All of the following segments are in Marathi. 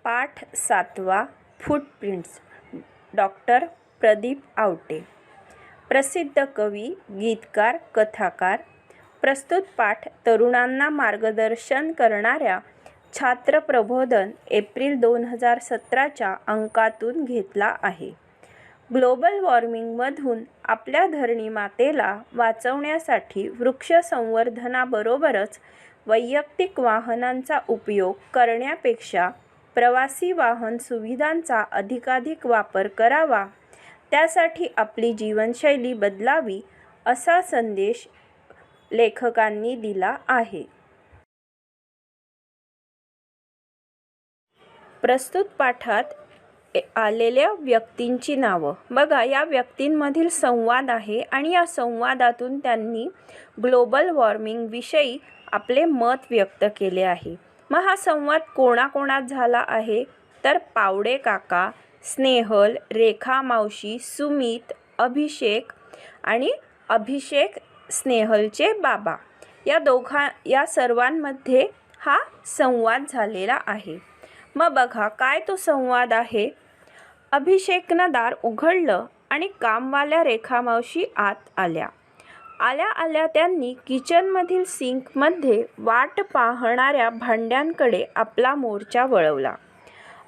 पाठ 7वा फूटप्रिंट्स डॉक्टर प्रदीप आवटे. प्रसिद्ध कवी, गीतकार, कथाकार. प्रस्तुत पाठ तरुणांना मार्गदर्शन करणाऱ्या छात्र प्रबोधन एप्रिल 2017च्या अंकातून घेतला आहे. ग्लोबल वॉर्मिंगमधून आपल्या धरणीमातेला वाचवण्यासाठी वृक्ष संवर्धनाबरोबरच वैयक्तिक वाहनांचा उपयोग करण्यापेक्षा प्रवासी वाहन सुविधांचा अधिकाधिक वापर करावा, त्यासाठी आपली जीवनशैली बदलावी असा संदेश लेखकांनी दिला आहे. प्रस्तुत पाठात आलेल्या व्यक्तींची नावं बघा. या व्यक्तींमधील संवाद आहे आणि या संवादातून त्यांनी ग्लोबल वॉर्मिंग विषयी आपले मत व्यक्त केले आहे. मग हा संवाद कोणाकोणात झाला आहे तर पावडे काका, स्नेहल, रेखा मावशी, सुमित, अभिषेक आणि अभिषेक स्नेहलचे बाबा या सर्वांमध्ये हा संवाद झालेला आहे. मग बघा काय तो संवाद आहे. अभिषेकनं दार उघडलं आणि कामवाल्या रेखा मावशी आत आल्या. आल्या त्यांनी किचनमधील सिंकमध्ये वाट पाहणाऱ्या भांड्यांकडे आपला मोर्चा वळवला.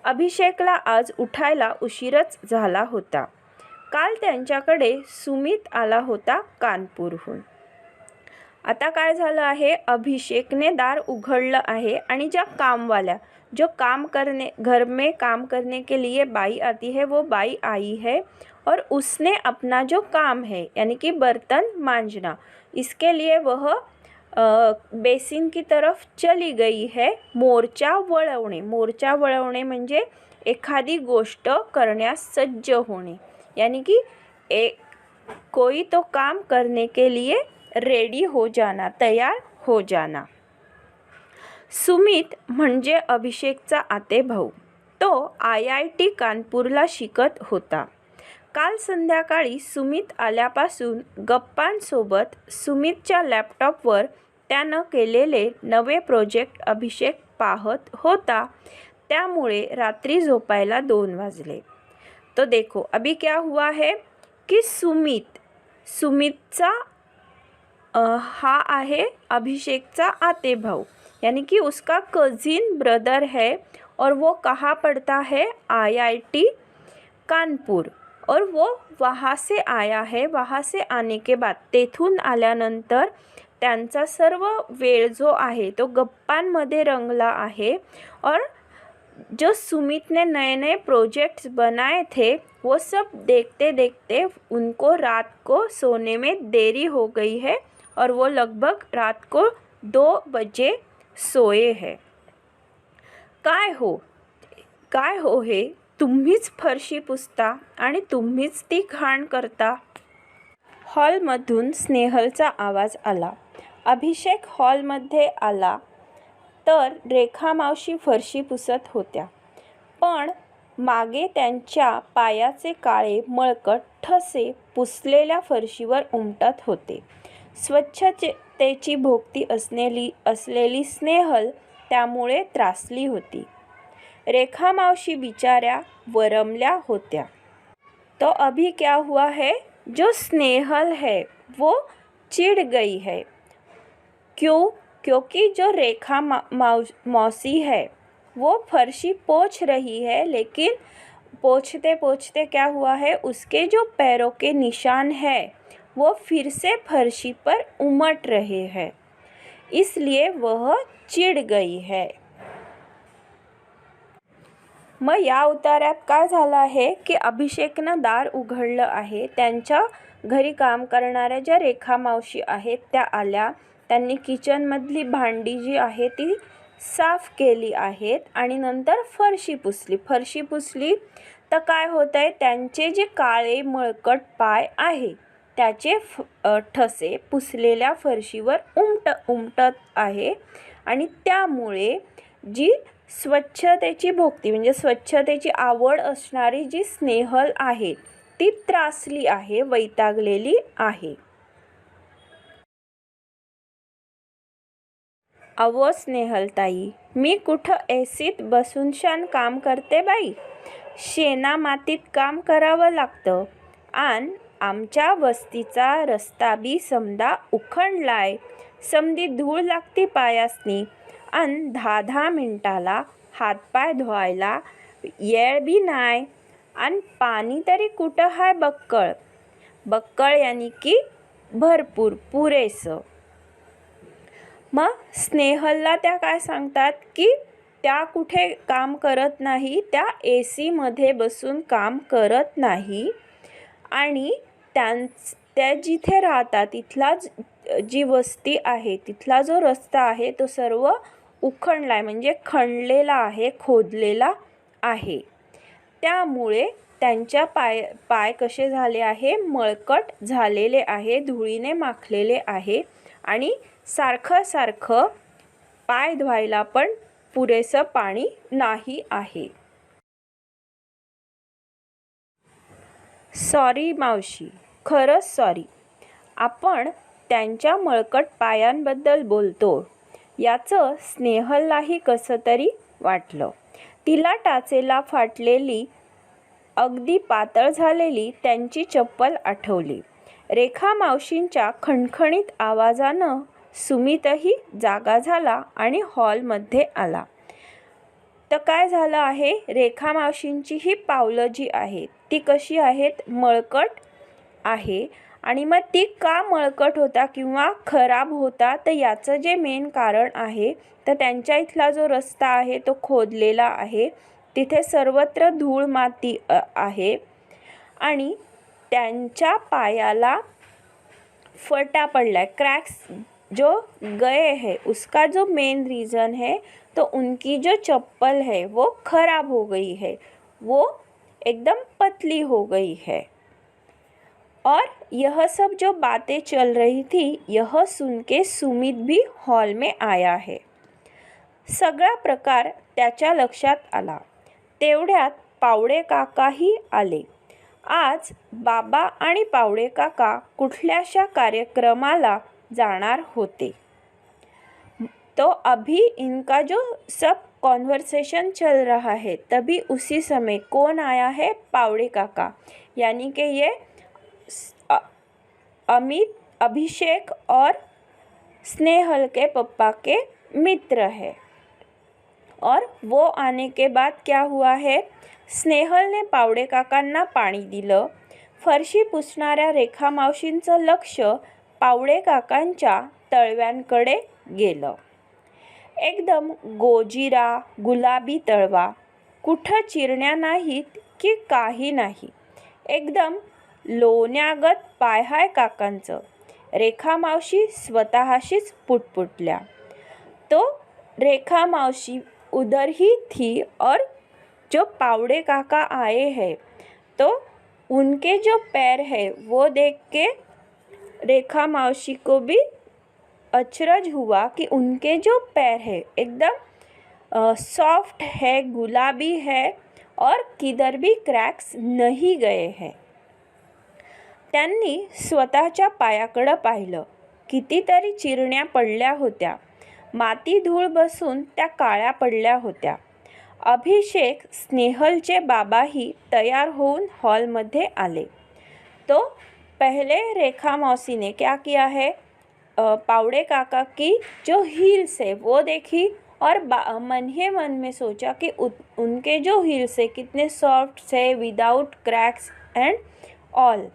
अभिषेकला आज उठायला उशीरच झाला होता. काल त्यांच्याकडे सुमित आला होता कानपूरहून. आता काय झालं आहे, अभिषेकने दार उघडलं आहे आणि ज्या कामवाल्या जो घर में काम करने के लिए बाई आती है वो बाई आई है और उसने अपना जो काम है यानी कि बर्तन मांजना, इसके लिए वह बेसिन की तरफ चली गई है. मोर्चा वळवणे म्हणजे एखादी गोष्ट करण्यास सज्ज होणे, यानी कि कोई तो काम करने के लिए रेडी हो जाना, तयार हो जाना. सुमित म्हणजे अभिषेकचा आते भाऊ. तो IIT कानपूरला शिकत होता. काल संध्याकाळी सुमित आल्यापासून गप्पांसोबत सुमितच्या लॅपटॉपवर त्यानं केलेले नवे प्रोजेक्ट अभिषेक पाहत होता. त्यामुळे रात्री झोपायला 2 वाजले. तो देखो अभी क्या हुआ है कि सुमितचा हा आहे अभिषेकचा आते भाऊ, यानी कि उसका कज़िन ब्रदर है और वो कहाँ पढ़ता है, IIT कानपुर. और वो वहाँ से आया है. वहाँ से आने के बाद तेथून आल्यानंतर त्यांचा सर्व वेळ जो आहे तो गप्पांमध्ये रंगला आहे. और जो सुमित ने नए नए प्रोजेक्ट्स बनाए थे वो सब देखते देखते उनको रात को सोने में देरी हो गई है और वो लगभग रात को 2 बजे सोए है. काय हो हे तुम्हीच फरशी पुसता आणि तुम्हीच ती घाण करता. हॉलमधून स्नेहलचा आवाज आला. अभिषेक हॉलमध्ये आला तर रेखा मावशी फरशी पुसत होत्या, पण मागे त्यांच्या पायाचे काळे मळकट ठसे पुसलेल्या फरशीवर उमटत होते. स्वच्छतेची भोक्ती असलेली स्नेहल त्यामुळे त्रासली होती. रेखा मावशी बिचाऱ्या वरमल्या होत्या. तो अभी क्या हुआ है, जो स्नेहल है वो चिढ़ गई है. क्यों? क्योंकि जो रेखा मौसी है वो फर्शी पोंछ रही है, लेकिन पोंछते पोंछते क्या हुआ है, उसके जो पैरों के निशान है वो फिर से फर्शी पर उमट रहे हैं, इसलिए वह चिढ़ गई है. मग या उतार्यात काय झालं आहे की अभिषेकनं दार उघडलं आहे. त्यांच्या घरी काम करणाऱ्या ज्या रेखा मावशी आहेत त्या आल्या. त्यांनी किचनमधली भांडी जी आहे ती साफ केली आहेत आणि नंतर फरशी पुसली तर काय होत आहे, त्यांचे जे काळे मळकट पाय आहे त्याचे ठसे पुसलेल्या फरशीवर उमटत आहे आणि त्यामुळे जी स्वच्छतेची भोक्ती म्हणजे स्वच्छतेची आवड असणारी जी स्नेहल आहे ती त्रासली आहे, वैतागलेली आहे. अहो स्नेहलताई, मी कुठं एसीत बसून शान काम करते बाई. शेणा मातीत काम करावं लागतं. आणि आमच्या वस्तीचा रस्ता बी समदा उखंडलाय. समधी धूळ लागती पायासनी. आणि 10-10 मिनिटाला हातपाय धुवायला येळ बी नाही. आणि पाणी तरी कुठं हाय बक्कळ. बक्कळ यानी की भरपूर, पुरेसं. मग स्नेहलला त्या काय सांगतात की त्या कुठे काम करत नाही, त्या एसीमध्ये बसून काम करत नाही. आणि त्या जिथे राहतात तिथला जी वस्ती आहे, तिथला जो रस्ता आहे तो सर्व उखंडला आहे, म्हणजे खणलेला आहे, खोदलेला आहे. त्यामुळे त्यांच्या पाय कसे झाले आहे, मळकट झालेले आहे, धुळीने माखलेले आहे. आणि सारखं पाय धुवायला पण पुरेसं पाणी नाही आहे. सॉरी मावशी, खरंच सॉरी. आपण त्यांच्या मळकट पायांबद्दल बोलतो याचं स्नेहललाही कसं तरी वाटलं. तिला टाचेला फाटलेली, अगदी पातळ झालेली त्यांची चप्पल आठवली. रेखा मावशींच्या खणखणीत आवाजानं सुमितही जागा झाला आणि हॉलमध्ये आला. तर काय झालं आहे, रेखा मावशींची ही पावलं जी आहेत ती कशी आहेत, मळकट आहे. आणि मग ती का मळकट होता किंवा खराब होता, तर याचं जे मेन कारण आहे तर त्यांच्या इथला जो रस्ता आहे तो खोदलेला आहे. तिथे सर्वत्र धूळ माती आहे. आणि त्यांच्या पायाला फटा पडला, क्रैक्स जो गए है, उसका जो मेन रीज़न है तो उनकी जो चप्पल है वो खराब हो गई है, वो एकदम पतली हो गई है. और यह सब जो बातें चल रही थी, यह सुन के सुमित भी हॉल में आया है. सगळा प्रकार त्याच्या लक्षात आला. तेवढ्यात पावडे काकाही आले. आज बाबा आणि पावडे काका कुठल्याशा कार्यक्रमाला जाणार होते. तो अभी इनका जो सब कॉन्वर्सेशन चल रहा है, तभी उसी समय कौन आया है, पावड़े काका, यानी कि ये अभिषेक और स्नेहल के पापा के मित्र है. और वो आने के बाद क्या हुआ है, स्नेहल ने पावडे काकांना पाणी दिलं. फरशी पुसणाऱ्या रेखा मावशींचं लक्ष पावडे काकांच्या तळव्यांकडे गेलं. एकदम गोजिरा गुलाबी तळवा, कुठं चिरण्या नाहीत की काही नाही, एकदम लोण्यागत पाय हाय काकांचं. रेखा मावशी स्वतःशीच पुटपुटल्या. तो रेखा मावशी उधर ही थी और जो पावड़े काका आए हैं तो उनके जो पैर है वो देख के रेखा मावशी को भी अचरज हुआ कि उनके जो पैर है एकदम सॉफ्ट है, गुलाबी है और किधर भी क्रैक्स नहीं गए हैं. त्यांनी स्वतःच्या पायाकडं पाहिलं. कितीतरी चिरण्या पडल्या होत्या. माती धूळ बसून त्या काळ्या पडल्या होत्या. अभिषेक स्नेहलचे बाबाही तयार होऊन हॉलमध्ये आले. तो पहले रेखा मौसी ने क्या किया है, पावड़े काका की जो हील्स है वो देखी और मन ही मन में सोचा कि उनके जो हील्स है कितने सॉफ्ट से, विदाउट क्रैक्स एंड ऑल.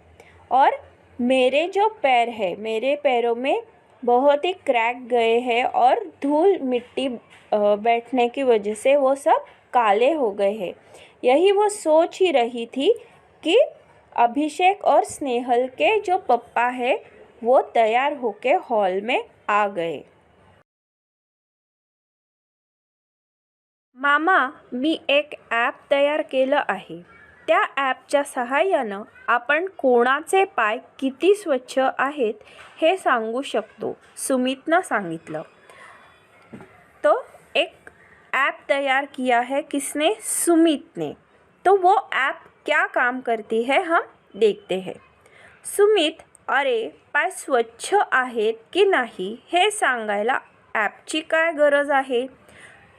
और मेरे जो पैर है, मेरे पैरों में बहुत ही क्रैक गए हैं और धूल मिट्टी बैठने की वजह से वो सब काले हो गए हैं. यही वो सोच ही रही थी कि अभिषेक और स्नेहल के जो पप्पा है वो तैयार होके हॉल में आ गए. मामा, मी एक ॲप तयार केलं आहे. त्या ॲपच्या सहाय्यानं आपण कोणाचे पाय किती स्वच्छ आहेत हे सांगू शकतो, सुमितनं सांगितलं. तो एक ऐप तैयार किया है, किसने, सुमित ने. तो वो ऐप क्या काम करती है हम देखते हैं. सुमित, अरे पाय स्वच्छ आहेत की नाही हे सांगायला ॲपची काय गरज आहे?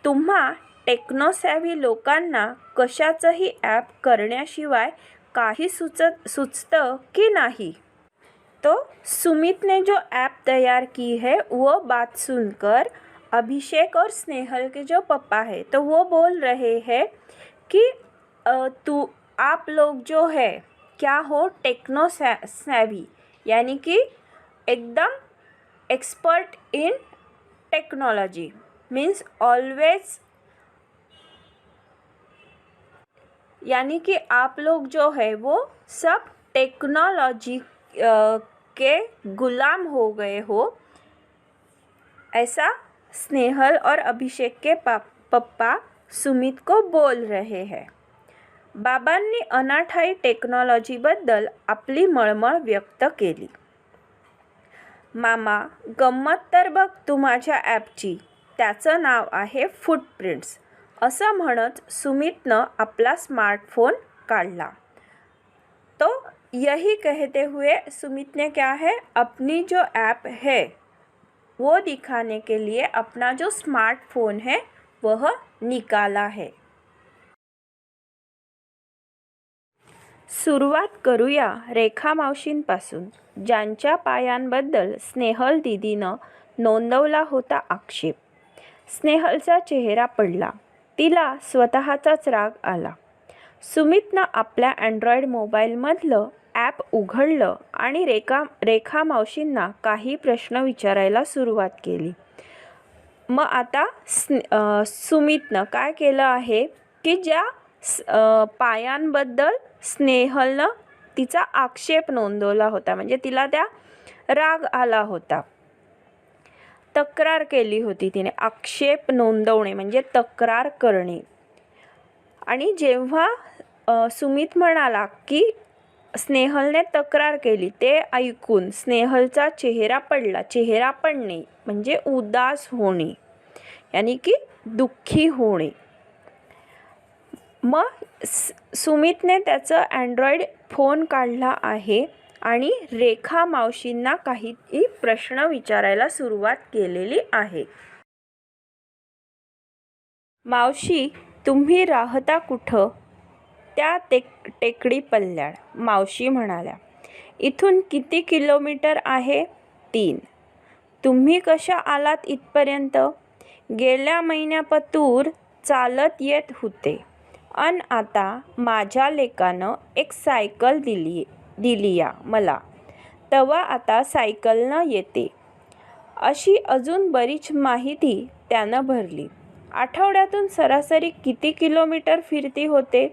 तुम्हा टेक्नोसॅव्ही लोकांना कशाचंही ॲप करण्याशिवाय काही सुचतं की नाही? तो सुमित ने जो ऐप तैयार की है वो बात सुनकर अभिषेक और स्नेहल के जो पापा है तो वो बोल रहे हैं कि आप लोग जो है क्या हो टेक्नो सैवी, यानी कि एकदम expert in technology, means always, यानी कि आप लोग जो है वो सब टेक्नोलॉजी के गुलाम हो गए हो, ऐसा स्नेहल और अभिषेक के पप्पा सुमित को बोल रहे हैं. बाबांनी अनाठाई टेक्नॉलॉजीबद्दल आपली मळमळ व्यक्त केली. मामा, गंमत तर बघ तू माझ्या ॲपची, त्याचं नाव आहे फुटप्रिंट्स, असं म्हणत सुमितनं आपला स्मार्टफोन काढला. तो यही कहते हुए सुमित ने क्या है, अपनी जो ऐप है वो दिखाने के लिए अपना जो स्मार्टफोन है वह निकाला है. सुरुवात करूया रेखा मावशींपासून, ज्यांच्या पायांबद्दल स्नेहल दीदीनं नोंदवला होता आक्षेप. स्नेहलचा चेहरा पडला. तिला स्वतःचाच राग आला. सुमितनं आपल्या अँड्रॉइड मोबाईलमधलं ॲप उघडलं आणि रेखा मावशींना काही प्रश्न विचारायला सुरुवात केली. मग आता सुमितनं काय केलं आहे की ज्या पायांबद्दल स्नेहलनं तिचा आक्षेप नोंदवला होता, म्हणजे तिला त्या राग आला होता, तक्रार केली होती तिने. आक्षेप नोंदवणे म्हणजे तक्रार करणे. आणि जेव्हा सुमित म्हणाला की स्नेहलने तक्रार केली, ते ऐकून स्नेहलचा चेहरा पडला. चेहरा पडणे म्हणजे उदास होणे, यानी की दुःखी होणे. मग सुमितने त्याचं अँड्रॉइड फोन काढला आहे आणि रेखा मावशींना काही प्रश्न विचारायला सुरुवात केलेली आहे. मावशी, तुम्ही राहता कुठं? त्या टेकडी पल्ल्याड, मावशी म्हणाल्या. इथून किती किलोमीटर आहे? 3. तुम्ही कशा आलात इथपर्यंत? गेल्या महिन्यापासून चालत येत होते, अन आता माझ्या लेकानं एक सायकल दिली या मला, तेव्हा आता सायकलनं येते. अशी अजून बरीच माहिती त्यानं भरली. आठवड्यातून सरासरी किती किलोमीटर फिरती होते?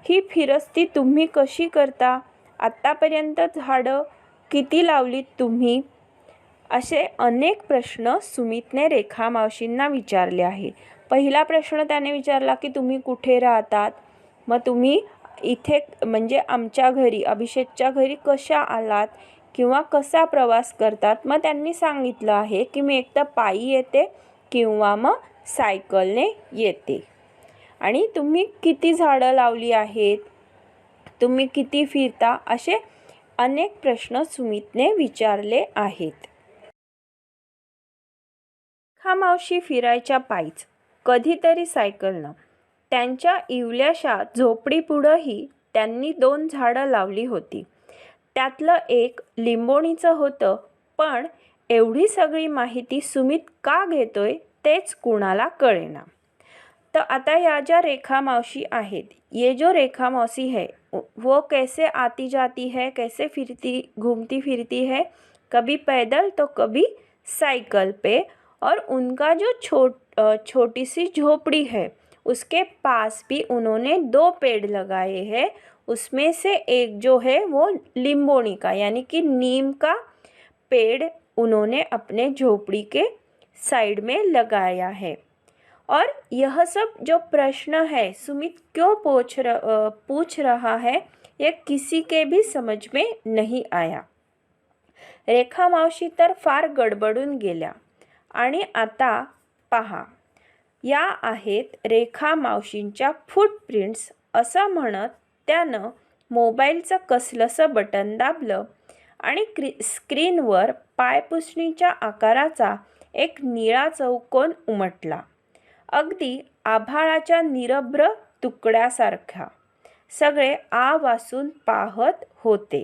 ही फिरस्ती तुम्ही कशी करता? आत्तापर्यंत झाडं किती लावलीत तुम्ही? असे अनेक प्रश्न सुमितने रेखा मावशींना विचारले आहे. पहिला प्रश्न त्याने विचारला की तुम्ही कुठे राहतात? मग तुम्ही इथे म्हणजे आमच्या घरी, अभिषेकच्या घरी कशा आलात किंवा कसा प्रवास करतात? मग त्यांनी सांगितलं आहे की मी एकतर पायी येते किंवा मग सायकलने येते. आणि तुम्ही किती झाडं लावली आहेत? तुम्ही किती फिरता? असे अनेक प्रश्न सुमितने विचारले आहेत. रेखा मावशी फिरायच्या पायीच, कधीतरी सायकलनं. त्यांच्या इवल्याशा झोपडीपुढंही त्यांनी 2 झाडं लावली होती. त्यातलं एक लिंबोणीचं होतं. पण एवढी सगळी माहिती सुमित का घेतोय तेच कुणाला कळेना. तर आता या ज्या रेखा मावशी आहेत, ये जो रेखा मौसी है वो कैसे आती जाती है, कैसे घूमती फिरती है, कभी पैदल तो कभी साइकिल पे. और उनका जो छोटी सी झोपड़ी है उसके पास भी उन्होंने 2 पेड़ लगाए हैं. उसमें से एक जो है वो लिंबोनी का, यानी कि नीम का पेड़ उन्होंने अपने झोपड़ी के साइड में लगाया है. और यह सब जो प्रश्न है सुमित क्यों पूछ रहा है, ये किसी के भी समझ में नहीं आया. रेखा मावशी तर फार गडबडून गेल्या. आणि आता पहा, या आहेत रेखा मावशींच्या फुटप्रिंट्स, असं म्हणत त्यानं मोबाईलचं कसलंसं बटन दाबलं आणि स्क्रीनवर पायपुसणीच्या आकाराचा एक निळा चौकोन उमटला, अगदी आभाळाच्या निरभ्र तुकड्यासारखा. सगळे आ वासून पाहत होते.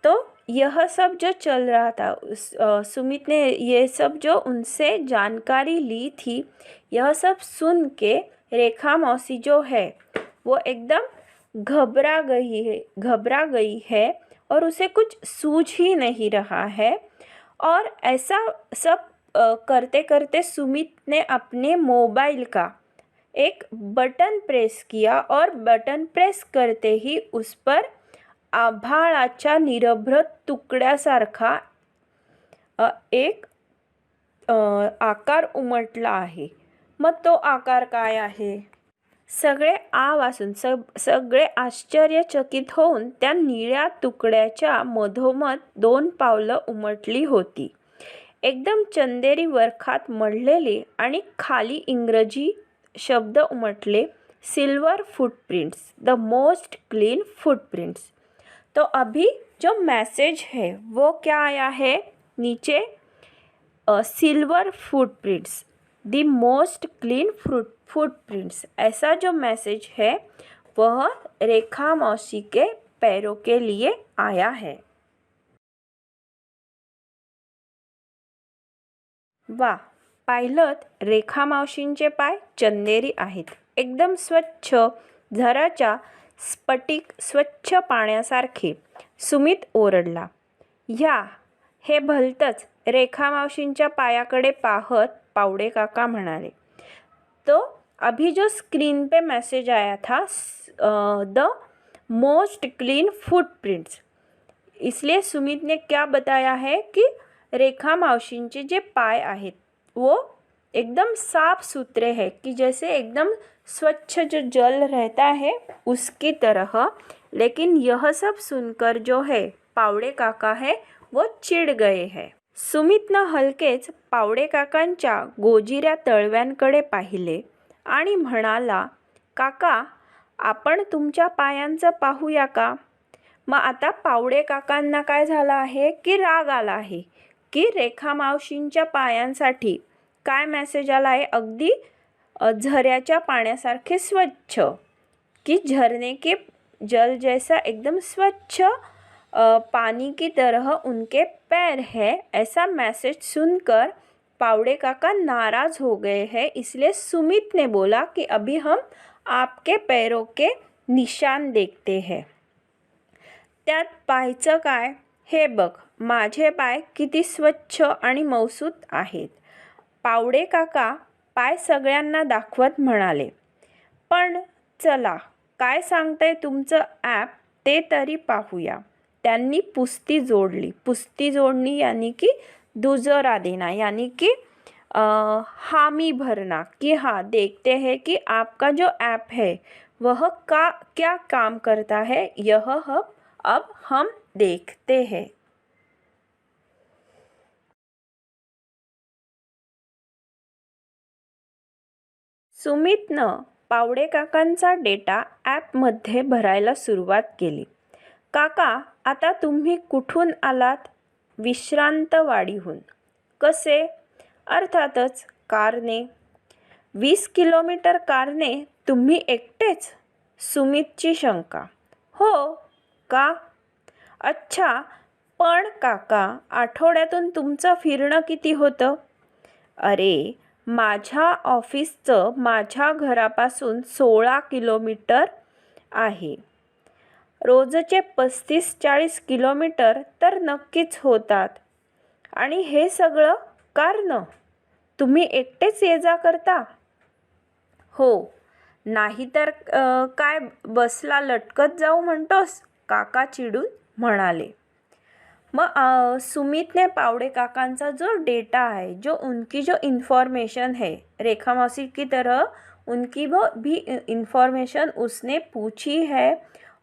तो यह सब जो चल रहा था, सुमित ने ये सब जो उनसे जानकारी ली थी, यह सब सुन के रेखा मौसी जो है वो एकदम घबरा गई है और उसे कुछ सूझ ही नहीं रहा है. और ऐसा सब करते करते सुमित ने अपने मोबाइल का एक बटन प्रेस किया और बटन प्रेस करते ही उस पर आभाळाच्या निरभ्र तुकड्यासारखा एक आकार उमटला आहे. मग तो आकार काय आहे? सगळे आ वासून सगळे आश्चर्यचकित होऊन त्या निळ्या तुकड्याच्या मधोमध 2 पावलं उमटली होती. एकदम चंदेरी वरखात मढलेली आणि खाली इंग्रजी शब्द उमटले, silver footprints, the most clean footprints. तो अभी जो मैसेज है वो क्या आया है नीचे? Silver footprints, the most clean footprints. ऐसा जो मैसेज है वह रेखा मौसी के पैरों के लिए आया है. वा, पाहिलंत, रेखा मावशींचे पाय चंदेरी आहेत, एकदम स्वच्छ, झराच्या स्फटिक स्वच्छ पाण्यासारखे. सुमित ओरडला. हे भलतंच, रेखा मावशींच्या पायाकडे पाहत पावडे काका म्हणाले. तो अभी जो स्क्रीन पे मैसेज आया था, द मोस्ट क्लीन फुटप्रिंट्स, इसलिए सुमित ने क्या बताया है कि रेखा मावशींचे जे पाय आहेत वो एकदम साफ सुथरे हैं, कि जैसे एकदम स्वच्छ जो जल रहता है उसकी तरह. लेकिन यह सब सुनकर जो है पावडे काका है वो चिड गए हैं. सुमितनं हलकेच पावडे काकांच्या गोजिऱ्या तळव्यांकडे पाहिले आणि म्हणाला, काका, आपण तुमच्या पायांचं पाहूया का? मग आता पावडे काकांना काय झालं आहे की राग आला आहे की रेखा मावशींच्या पायांसाठी काय मेसेज आला आहे, अगदी झऱ्याच्या पाण्यासारखे स्वच्छ, कि झरने के जल जैसा एकदम स्वच्छ पानी की तरह उनके पैर है. ऐसा मैसेज सुनकर पावड़े काका नाराज हो गए हैं. इसलिए सुमित ने बोला कि अभी हम आपके पैरों के निशान देखते हैं. त्यात पाहायचं काय? हे बघ, माझे पाय किती स्वच्छ आणि मौसूत आहेत. पावडे काका पाय सगळ्यांना दाखवत म्हणाले. पण चला, काय सांगतंय तुमचं ॲप ते तरी पाहूया. त्यांनी पुस्ती जोडली. पुस्ती जोड़नी यानी कि दुजोरा देना, यानी कि हामी भरना, कि हाँ, देखते हैं कि आपका जो ऐप है वह क्या काम करता है, यह अब हम देखते हैं. सुमितनं पावडे काकांचा डेटा ॲपमध्ये भरायला सुरुवात केली. काका, आता तुम्ही कुठून आलात? विश्रांतवाडीहून. कसे? अर्थातच कारने. 20 किलोमीटर कारने तुम्ही एकटेच? सुमितची शंका. हो का? अच्छा, पण काका, आठवड्यातून तुमचं फिरणं किती होतं? अरे, माझ्या ऑफिसचं माझ्या घरापासून 16 किलोमीटर आहे. रोजचे 35-40 किलोमीटर तर नक्कीच होतात. आणि हे सगळं कारनं? तुम्ही एकटेच ये जा करता? हो, नाहीतर काय बसला लटकत जाऊ म्हणतोस? काका चिडून म्हणाले. मग सुमित ने पावड़े काकांचा जो डेटा है, जो उनकी जो इन्फॉर्मेशन है, रेखा मौसी की तरह उनकी वो भी इन्फॉर्मेशन उसने पूछी है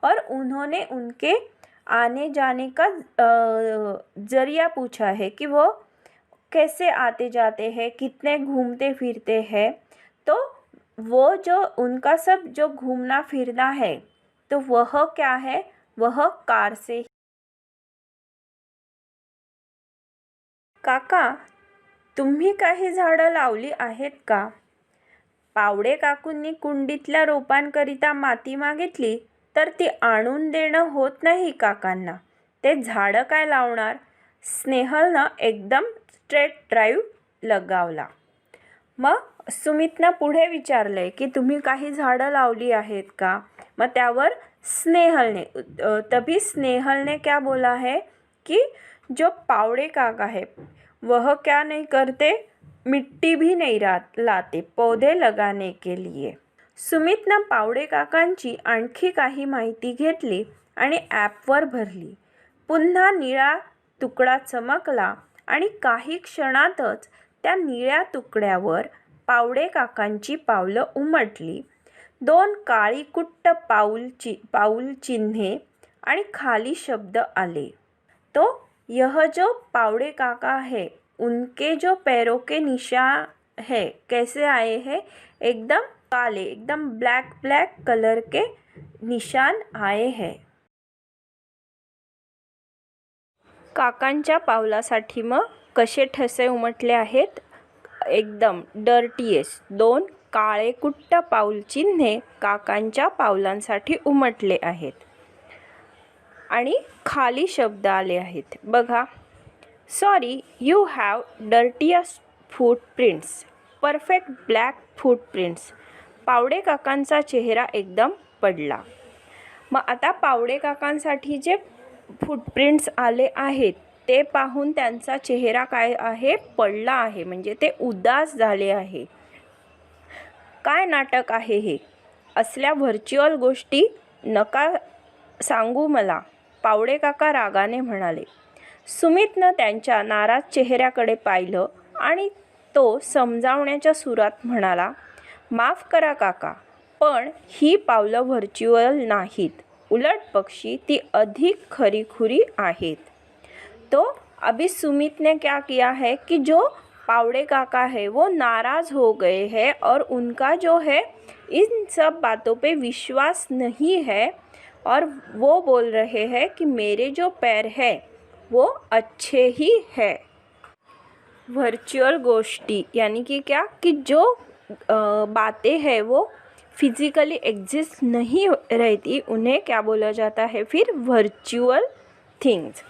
और उन्होंने उनके आने जाने का ज़रिया पूछा है कि वो कैसे आते जाते हैं, कितने घूमते फिरते हैं. तो वो जो उनका सब जो घूमना फिरना है, तो वह क्या है, वह कार से काका, तुम्ही काही झाडं लावली आहेत का? पावडे काकूंनी कुंडीतल्या रोपांकरिता माती मागितली तर ती आणून देणं होत नाही काकांना. ते झाडं काय लावणार? स्नेहलनं एकदम स्ट्रेट ड्राईव्ह लगावला. मग सुमितनं पुढे विचारलंय की तुम्ही काही झाडं लावली आहेत का? मग त्यावर तभी स्नेहल ने क्या बोला है कि जो पावड़े काका है वह क्या नहीं करते, मिट्टी भी नहीं लाते पौधे लगाने के लिए. सुमितनं पावडे काकांची आणखी काही माहिती घेतली आणि ॲपवर भरली. पुन्हा निळा तुकडा चमकला आणि काही क्षणातच त्या निळ्या तुकड्यावर पावडे काकांची पावलं उमटली. 2 काळी कुट्ट पाऊल चिन्हे आणि खाली शब्द आले. तो यह जो पावड़े काका है उनके जो पैरों के निशान है कैसे आए हैं? एकदम काले, एकदम ब्लैक कलर के निशान आए हैं. काकांच्या पावलासाठी मग कसे ठसे उमटले आहेत? एकदम डर्टीएस्ट 2 काळे कुट्ट पाऊल चिन्हे काकांच्या पावलांसाठी उमटले आहेत आणि खाली शब्द आले आहेत. बघा, sorry you have dirtiest footprints, perfect black footprints. Pawde काकांचा चेहरा एकदम पडला. मग आता पावडे काकांसाठी जे फूटप्रिंट्स आले आहेत ते पाहून त्यांचा चेहरा काय आहे? पडला आहे, म्हणजे ते उदास झाले आहे. काय नाटक आहे हे? असल्या व्हर्च्युअल गोष्टी नका सांगू मला, पावडे काका रागाने म्हणाले. सुमितनं त्यांच्या नाराज चेहऱ्याकडे पाहिलं आणि तो समजावण्याच्या सुरात म्हणाला, माफ करा काका, पण ही पावलं व्हर्च्युअल नाहीत, उलट पक्षी ती अधिक खरीखुरी आहेत. तो अभी सुमित ने क्या किया है कि जो पावड़े काका है वो नाराज़ हो गए हैं और उनका जो है इन सब बातों पे विश्वास नहीं है और वो बोल रहे हैं कि मेरे जो पैर है वो अच्छे ही है. वर्चुअल गोष्टी यानी कि क्या कि जो बातें हैं वो फिजिकली एग्जिस्ट नहीं रहती, उन्हें क्या बोला जाता है फिर? Virtual things.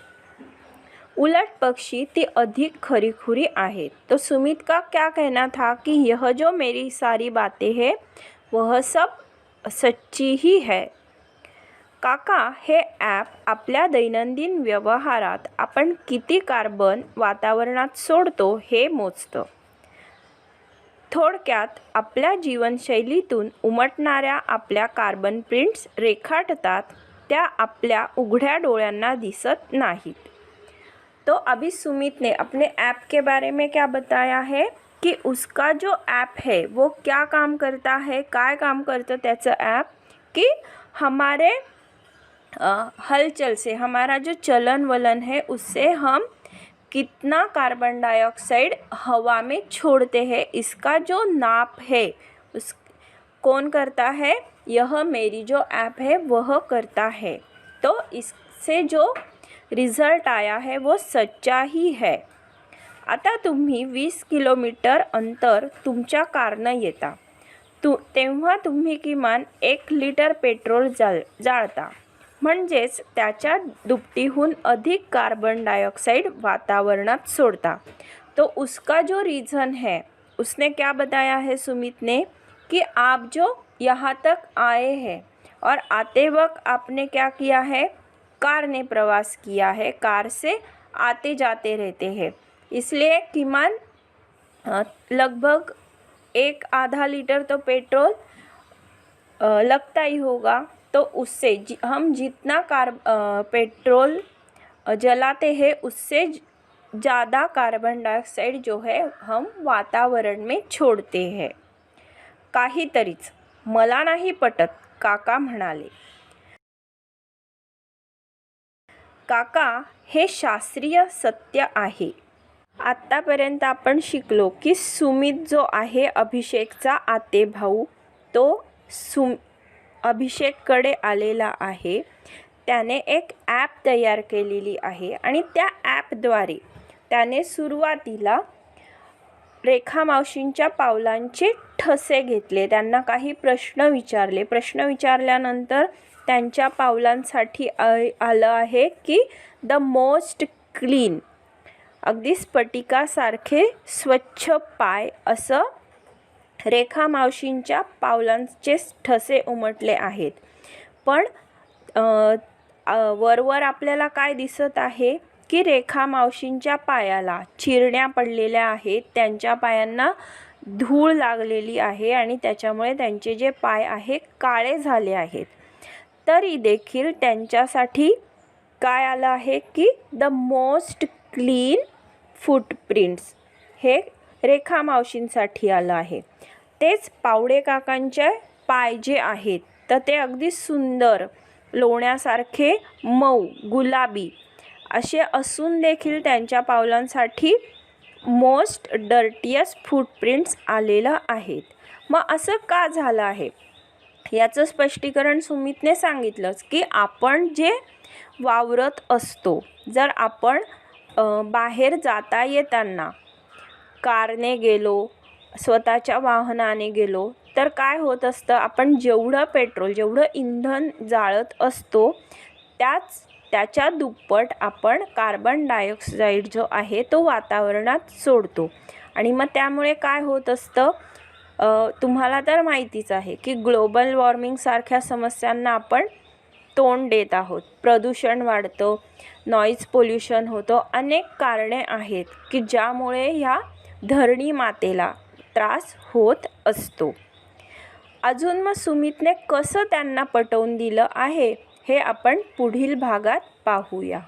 उलट पक्षी ती अधिक खरीखुरी आहेत. तो सुमित का क्या कहना था कि यह जो मेरी सारी बातें हैं वह सब सच्ची ही है. काका, हे ॲप आपल्या दैनंदिन व्यवहारात आपण किती कार्बन वातावरणात सोडतो हे मोजतं. थोडक्यात आपल्या जीवनशैलीतून उमटणाऱ्या आपल्या कार्बन प्रिंट्स रेखाटतात, त्या आपल्या उघड्या डोळ्यांना दिसत नाहीत. तो अभी सुमित ने अपने ऐप के बारे में क्या बताया है कि उसका जो ऐप है वो क्या काम करता है, काय काम करतं त्याचं ऐप कि हमारे हलचल से, हमारा जो चलन वलन है उससे हम कितना कार्बन डाइऑक्साइड हवा में छोड़ते हैं, इसका जो नाप है उस कौन करता है? यह मेरी जो ऐप है वह करता है. तो इससे जो रिझल्ट आया है वो सच्चा ही है. आता तुम्ही 20 किलोमीटर अंतर तुमच्या कारनं येता, तेव्हा तुम्ही किमान 1 लिटर पेट्रोल जाळता, म्हणजेच त्याच्या दुपटीहून अधिक कार्बन डाइऑक्साइड वातावरणात सोडता. तो उसका जो रीज़न है उसने क्या बताया है सुमित ने कि आप जो यहाँ तक आए हैं और आते वक्त आपने क्या किया है? कार ने प्रवास किया है, कार से आते जाते रहते हैं, इसलिए किमान लगभग 1 आधा लीटर तो पेट्रोल लगता ही होगा. तो उससे हम जितना पेट्रोल जलाते हैं उससे ज़्यादा कार्बन डाइऑक्साइड जो है हम वातावरण में छोड़ते हैं. काहीतरीच मला नाही पटत, काका म्हणाले. काका, हे शास्त्रीय सत्य आहे. आत्तापर्यंत आपण शिकलो की सुमित जो आहे अभिषेकचा आतेभाऊ, तो अभिषेककडे आलेला आहे. त्याने एक ॲप तयार केलेली आहे आणि त्या ॲपद्वारे त्याने सुरुवातीला रेखा मावशींच्या पावलांचे ठसे घेतले, त्यांना काही प्रश्न विचारले. प्रश्न विचारल्यानंतर त्यांच्या पावलांसाठी आलं आहे की द मोस्ट क्लीन, अगदी स्फटिकासारखे स्वच्छ पाय, असं रेखा मावशींच्या पावलांचे ठसे उमटले आहेत. पण वरवर आपल्याला काय दिसत आहे की रेखा मावशींच्या पायाला चिरण्या पडलेल्या आहेत, त्यांच्या पायांना धूळ लागलेली आहे आणि त्याच्यामुळे त्यांचे जे पाय आहे काळे झाले आहेत. तरी देखील त्यांच्यासाठी काय आलं आहे की द मोस्ट क्लीन फूटप्रिंट्स, हे रेखा मावशींसाठी आलं आहे. तेच पावडे काकांचे पाय जे आहेत तर ते अगदी सुंदर, लोण्यासारखे मऊ, गुलाबी असे असून देखील त्यांच्या पावलांसाठी मोस्ट डर्टियस्ट फूटप्रिंट्स आलेलं आहेत. मग असं का झालं आहे याचं स्पष्टीकरण सुमितने सांगितलंच की आपण जे वावरत असतो, जर आपण बाहेर जाता येताना कारने गेलो, स्वतःच्या वाहनाने गेलो, तर काय होत असतं, आपण जेवढं इंधन जाळत असतो त्याच्या दुप्पट आपण कार्बन डायऑक्साईड जो आहे तो वातावरणात सोडतो. आणि मग त्यामुळे काय होत असतं, तुम्हाला तर माहितीच आहे की ग्लोबल वॉर्मिंगसारख्या समस्यांना आपण तोंड देत आहोत. प्रदूषण वाढतं, नॉईज पोल्युशन होतं, अनेक कारणे आहेत की ज्यामुळे ह्या धरणी मातेला त्रास होत असतो. अजून मग सुमितने कसं त्यांना पटवून दिलं आहे हे आपण पुढील भागात पाहूया.